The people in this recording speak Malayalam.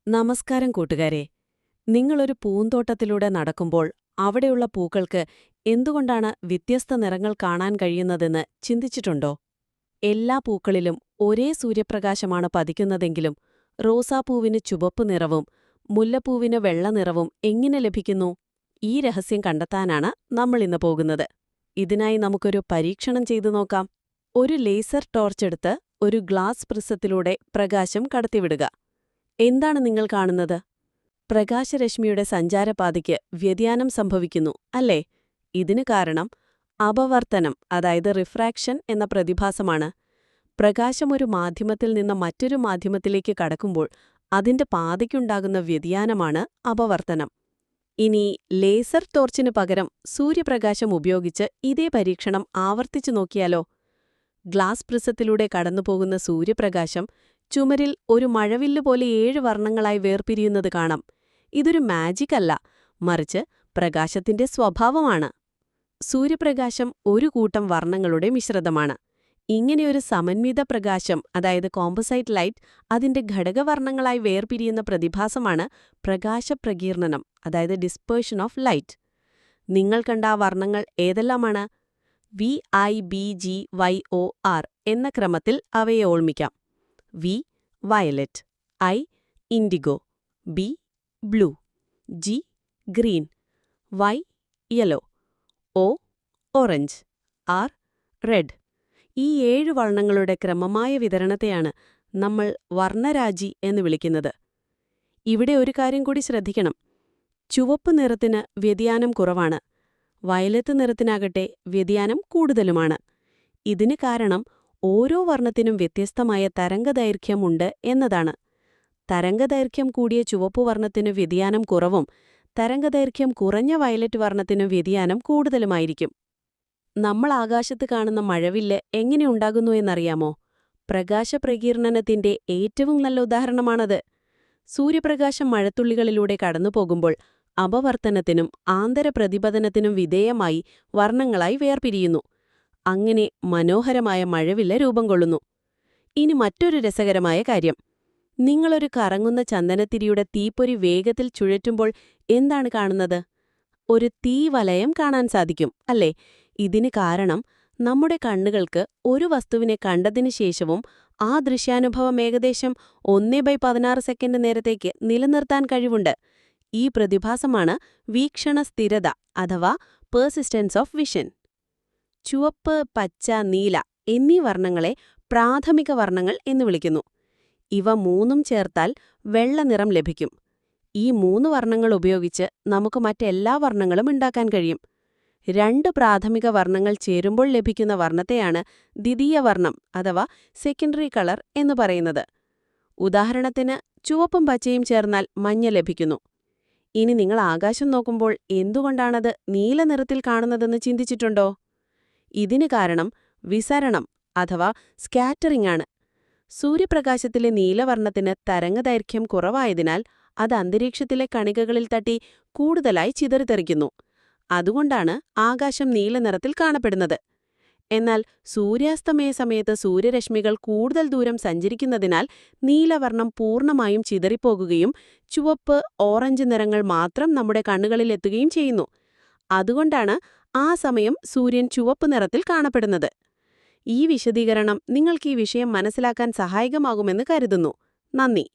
നമസ്കാരം കൂട്ടുകാരെ. നിങ്ങളൊരു പൂന്തോട്ടത്തിലൂടെ നടക്കുമ്പോൾ അവിടെയുള്ള പൂക്കൾക്ക് എന്തുകൊണ്ടാണ് വ്യത്യസ്ത നിറങ്ങൾ കാണാൻ കഴിയുന്നതെന്ന് ചിന്തിച്ചിട്ടുണ്ടോ? എല്ലാ പൂക്കളിലും ഒരേ സൂര്യപ്രകാശമാണ് പതിക്കുന്നതെങ്കിലും റോസാപ്പൂവിന് ചുവപ്പ് നിറവും മുല്ലപ്പൂവിന് വെള്ള നിറവും എങ്ങനെ ലഭിക്കുന്നു? ഈ രഹസ്യം കണ്ടെത്താനാണ് നമ്മളിന്ന് പോകുന്നത്. ഇതിനായി നമുക്കൊരു പരീക്ഷണം ചെയ്തു നോക്കാം. ഒരു ലേസർ ടോർച്ചെടുത്ത് ഒരു ഗ്ലാസ് പ്രിസത്തിലൂടെ പ്രകാശം കടത്തിവിടുക. എന്താണ് നിങ്ങൾ കാണുന്നത്? പ്രകാശരശ്മിയുടെ സഞ്ചാരപാതയ്ക്ക് വ്യതിയാനം സംഭവിക്കുന്നു, അല്ലേ? ഇതിന് കാരണം അപവർത്തനം, അതായത് റിഫ്രാക്ഷൻ എന്ന പ്രതിഭാസമാണ്. പ്രകാശം ഒരു മാധ്യമത്തിൽ നിന്ന് മറ്റൊരു മാധ്യമത്തിലേക്ക് കടക്കുമ്പോൾ അതിന്റെ പാതയ്ക്കുണ്ടാകുന്ന വ്യതിയാനമാണ് അപവർത്തനം. ഇനി ലേസർ ടോർച്ചിനു പകരം സൂര്യപ്രകാശം ഉപയോഗിച്ച് ഇതേ പരീക്ഷണം ആവർത്തിച്ചു നോക്കിയാലോ? ഗ്ലാസ് പ്രിസത്തിലൂടെ കടന്നുപോകുന്ന സൂര്യപ്രകാശം ചുമരിൽ ഒരു മഴവില്ല് പോലെ 7 വർണ്ണങ്ങളായി വേർപിരിയുന്നത് കാണാം. ഇതൊരു മാജിക് അല്ല, മറിച്ച് പ്രകാശത്തിന്റെ സ്വഭാവമാണ്. സൂര്യപ്രകാശം ഒരു കൂട്ടം വർണ്ണങ്ങളുടെ മിശ്രിതമാണ്. ഇങ്ങനെയൊരു സമന്വിത പ്രകാശം, അതായത് കോമ്പോസൈറ്റ് ലൈറ്റ്, അതിന്റെ ഘടകവർണ്ണങ്ങളായി വേർപിരിയുന്ന പ്രതിഭാസമാണ് പ്രകാശപ്രകീർണനം, അതായത് ഡിസ്പേർഷൻ ഓഫ് ലൈറ്റ്. നിങ്ങൾ കണ്ട ആ വർണ്ണങ്ങൾ ഏതെല്ലാമാണ്? VIBGYOR എന്ന ക്രമത്തിൽ അവയെ ഓർമ്മിക്കാം. V violet, I IndiGo, B blue, G green, Y yellow, O orange, R red. ഈ 7 വർണ്ണങ്ങളുടെ ക്രമമായ വിതരണത്തെയാണ് നമ്മൾ വർണ്ണരാജി എന്ന് വിളിക്കുന്നത്. ഇവിടെ ഒരു കാര്യം കൂടി ശ്രദ്ധിക്കണം. ചുവപ്പ് നിറത്തിന് വ്യതിയാനം കുറവാണ്, വയലറ്റ് നിറത്തിനാകട്ടെ വ്യതിയാനം കൂടുതലുമാണ്. ഇതിന് കാരണം ഓരോ വർണ്ണത്തിനും വ്യത്യസ്തമായ തരംഗദൈർഘ്യമുണ്ട് എന്നതാണ്. തരംഗദൈർഘ്യം കൂടിയ ചുവപ്പു വർണ്ണത്തിനു വ്യതിയാനം കുറവും തരംഗദൈർഘ്യം കുറഞ്ഞ വയലറ്റ് വർണ്ണത്തിനു വ്യതിയാനം കൂടുതലുമായിരിക്കും. നമ്മൾ ആകാശത്ത് കാണുന്ന മഴവില്ല് എങ്ങനെ ഉണ്ടാകുന്നു എന്നറിയാമോ? പ്രകാശപ്രകീർണനത്തിന്റെ ഏറ്റവും നല്ല ഉദാഹരണമാണത്. സൂര്യപ്രകാശം മഴത്തുള്ളികളിലൂടെ കടന്നുപോകുമ്പോൾ അപവർത്തനത്തിനും ആന്തരപ്രതിപതനത്തിനും വിധേയമായി വർണ്ണങ്ങളായി വേർപിരിയുന്നു. അങ്ങനെ മനോഹരമായ മഴവില്ല് രൂപം കൊള്ളുന്നു. ഇനി മറ്റൊരു രസകരമായ കാര്യം. നിങ്ങളൊരു കറങ്ങുന്ന ചന്ദനത്തിരിയുടെ തീപ്പൊരി വേഗത്തിൽ ചുഴറ്റുമ്പോൾ എന്താണ് കാണുന്നത്? ഒരു തീവലയം കാണാൻ സാധിക്കും, അല്ലേ? ഇതിന് കാരണം നമ്മുടെ കണ്ണുകൾക്ക് ഒരു വസ്തുവിനെ കണ്ടതിനു ശേഷവും ആ ദൃശ്യാനുഭവം ഏകദേശം 1/16 സെക്കൻഡ് നേരത്തേക്ക് നിലനിർത്താൻ കഴിവുണ്ട്. ഈ പ്രതിഭാസമാണ് വീക്ഷണ സ്ഥിരത, അഥവാ പെർസിസ്റ്റൻസ് ഓഫ് വിഷൻ. ചുവപ്പ്, പച്ച, നീല എന്നീ വർണ്ണങ്ങളെ പ്രാഥമിക വർണ്ണങ്ങൾ എന്ന് വിളിക്കുന്നു. ഇവ മൂന്നും ചേർത്താൽ വെള്ള നിറം ലഭിക്കും. ഈ 3 വർണ്ണങ്ങൾ ഉപയോഗിച്ച് നമുക്ക് മറ്റെല്ലാ വർണ്ണങ്ങളും ഉണ്ടാക്കാൻ കഴിയും. 2 പ്രാഥമിക വർണ്ണങ്ങൾ ചേരുമ്പോൾ ലഭിക്കുന്ന വർണ്ണത്തെയാണ് ദ്വിതീയ വർണ്ണം, അഥവാ സെക്കൻഡറി കളർ എന്ന് പറയുന്നത്. ഉദാഹരണത്തിന് ചുവപ്പും പച്ചയും ചേർന്നാൽ മഞ്ഞ ലഭിക്കുന്നു. ഇനി നിങ്ങൾ ആകാശം നോക്കുമ്പോൾ എന്തുകൊണ്ടാണത് നീല നിറത്തിൽ കാണുന്നതെന്ന് ചിന്തിച്ചിട്ടുണ്ടോ? ഇതിന് കാരണം വിസരണം, അഥവാ സ്കാറ്ററിംഗ് ആണ്. സൂര്യപ്രകാശത്തിലെ നീലവർണ്ണത്തിന് തരംഗദൈർഘ്യം കുറവായതിനാൽ അത് അന്തരീക്ഷത്തിലെ കണികകളിൽ തട്ടി കൂടുതലായി ചിതറിത്തെറിക്കുന്നു. അതുകൊണ്ടാണ് ആകാശം നീല നിറത്തിൽ കാണപ്പെടുന്നത്. എന്നാൽ സൂര്യാസ്തമയ സമയത്ത് സൂര്യരശ്മികൾ കൂടുതൽ ദൂരം സഞ്ചരിക്കുന്നതിനാൽ നീലവർണ്ണം പൂർണ്ണമായും ചിതറിപ്പോകുകയും ചുവപ്പ്, ഓറഞ്ച് നിറങ്ങൾ മാത്രം നമ്മുടെ കണ്ണുകളിൽ എത്തുകയും ചെയ്യുന്നു. അതുകൊണ്ടാണ് ആ സമയം സൂര്യൻ ചുവപ്പ് നിറത്തിൽ കാണപ്പെടുന്നത്. ഈ വിശദീകരണം നിങ്ങൾക്ക് ഈ വിഷയം മനസ്സിലാക്കാൻ സഹായകമാകുമെന്ന് കരുതുന്നു. നന്ദി.